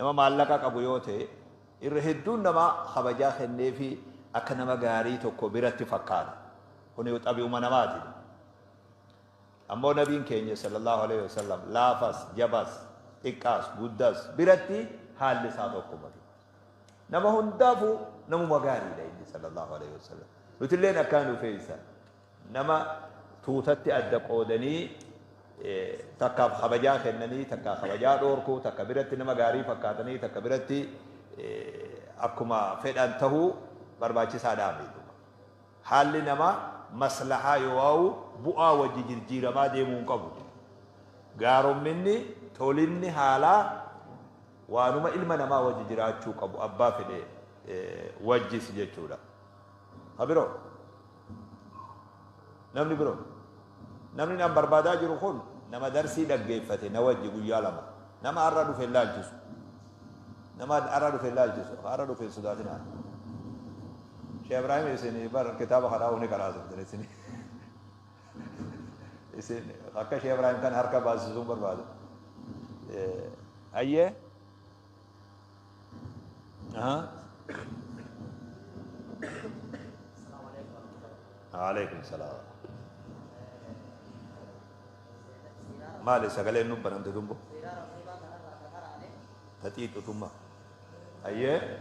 nama maallaqa qabu yoo ta'e irra hedduun nama kabajaa kennee fi akka nama gaarii tokko biratti fakkaata kuni xabi'uma namaati ammoo nabiin keenya sallallahu alaihi wasallam laafas jabas xiqqaas guddaas biratti haalli isaa tokko mati nama hundaafu namuma gaariidha inni sallallahu alaihi wasallam nutilleen akkaan dhufeessa nama tuutatti adda qoodanii takkaaf kabajaa kennanii takka kabajaa dhoorkuu takka biratti nama gaarii fakkaatanii takka biratti akkuma fedhan tahuu barbaachisaadhaa beekuma haalli nama maslahaa yoo bu'aa wajji jirjiiramaa deemuu hin qabu gaaromminni tolinni haalaa waanuma ilma namaa wajji jiraachuu qabu abbaa fedhe wajjis jechuudha habiroo namni biroo namni nan barbaadaa jiru kun nama darsii dhaggeeffate na wajji guyyaa lama nama har'a dhufe laalchisu nama har'a dhufe laalchisu har'a dhufe sodaatinaa Sheikh Ibrahim isin bar kitaaba kana uni qaraasuftan isin akka Sheikh Ibrahim kan harka baasisuun barbaadu ayyee عليكم السلام ما ليس قالين نبنا أنت تنبو تتيت تنبو أيه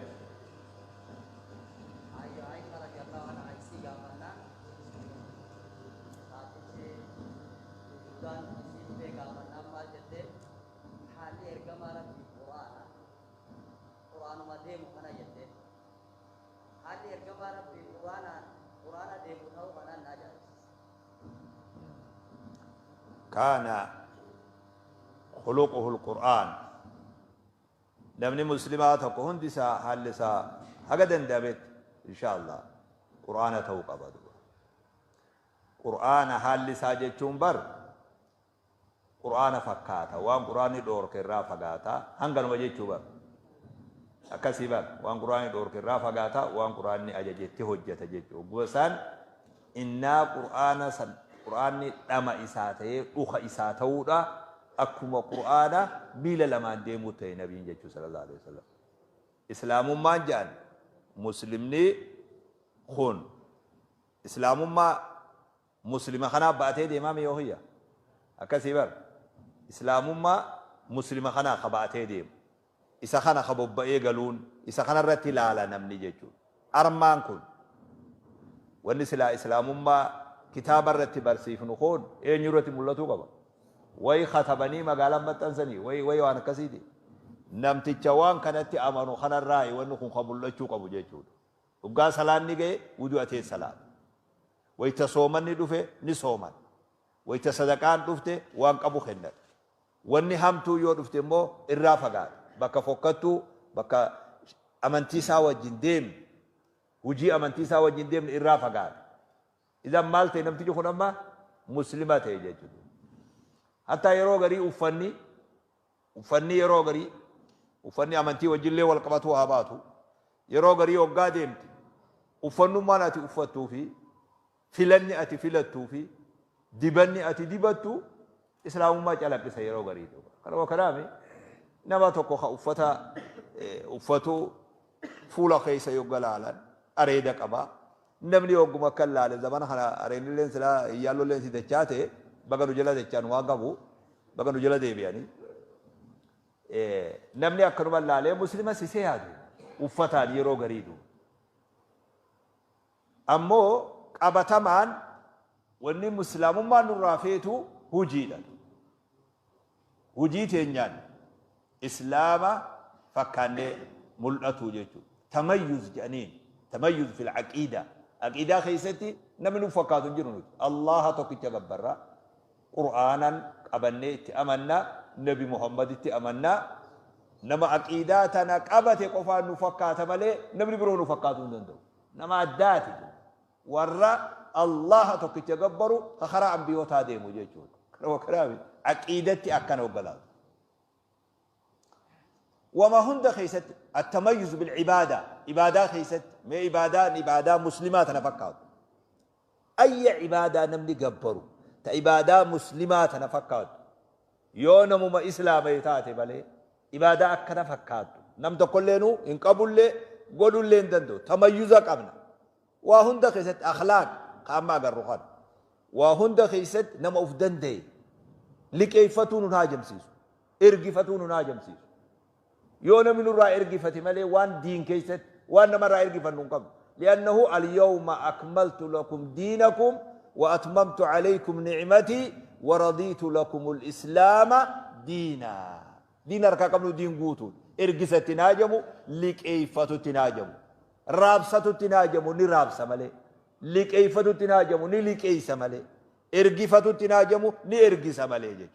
كان خلقه القرآن نمني مسلمات وكهن دسا حالسا هكذا دابت إن شاء الله قرآن توقع بدو قرآن حالسا جتشون بر قرآن فكاتا وان قرآن دور كرا فقاتا هنگل وجتشو بر أكسي بر وان قرآن دور كرا فقاتا وان قرآن أججت حجة جتشو بوسان إنا قرآن قرآن لما إساته أخ إساته ودا أكما قرآن بلا لما ديموت النبي جل صلى الله عليه وسلم إسلام ما جان مسلمني خون إسلام ما مسلم خنا باتي ديما ميوهيا أكسيبر إسلام ما مسلم خنا خباتي ديم إسا خنا خبوب بأيقلون إسا خنا رتلا على نمني جل أرمان كن ونسلا إسلام ما كتاب الرتب برسيف نخون إيه نيرتي ملتو قبا وي خطبني مقالا متنسني وي وانا كسيدي نمتي جوان كانت أمانو خنا الرأي ونخون قبول لچو قبو جيجود وقا سلام نيجي ودو أتي سلام ويتصومن ندوفه نصومن ويتصدقان دوفته وان قبو خنت واني همتو يو دوفته مو الرافقات بكا فوقتو بكا أمانتيسا وجنديم وجي أمانتيسا وجنديم الرافقات إذا مالت نمتي جو خنما مسلمات هي جد حتى يرو غري وفني يرو غري وفني أمانتي وجلة والقبض وهاباتو يرو غري وقادم وفنو ما ناتي وفتو في فلني أتي فلتو في دبني أتي دبتو إسلام ما جل بس يرو غري كلام كلامي نما تكو خوفتا وفتو فولا خيس يقلالا أريدك أبا نمني وقوم كلا على زمان خلا أرين لين سلا يالو لين سيد جاته بقى نجلا دچان واقعو بقى نجلا ده بياني نمني أكرم الله عليه مسلم سيسه هذا وفتح يرو غريدو أمو أبتمان وني مسلم ما نرافيتو هجيلا هجيتين إسلام فكان ملأتو جتو تميز جانين تميز في العقيدة عقيدة خيستي نمنو فكاتو جنون الله توكي جبرا قرآنا أبني أمنا نبي محمد أمنا نما عقيداتنا قبت قفان نفكات ملي نبي برو نفكاتو ندو نما عداتي ورا الله توكي جبرو خخرا أنبيوتا ديمو جيجون وكرامي عقيدتي أكنو بلاد وما هند خيست التميز بالعبادة عبادة خيست ما عبادة مسلمات نفكات أي عبادة نمني قبروا تعبادة مسلمات نفكات يونم ما إسلام يتاتي بلي ibadaa akkana fakkaatu nam tokkolleenu hin qabullee godhullee hin danda'u tamayyuza qabna waa hunda keessatti akhlaaq qaama agarru kan waa hunda keessatti nama uf danda'e liqeeffatuu nun haajamsiisu ergifatuu nun haajamsiisu yoo namni nurraa ergifate malee waan diin keessatti waan namarraa ergifannu hin qabnu لأنه اليوم أكملت لكم دينكم وأتممت عليكم نعمتي ورضيت لكم الإسلام دينا دين أركا قبل دين قوتو إرقسة تناجمو لكيفة تناجمو رابسة تناجمو نرابسة ملي لكيفة تناجمو نلكيسة ملي إرقفة تناجمو نإرقسة ملي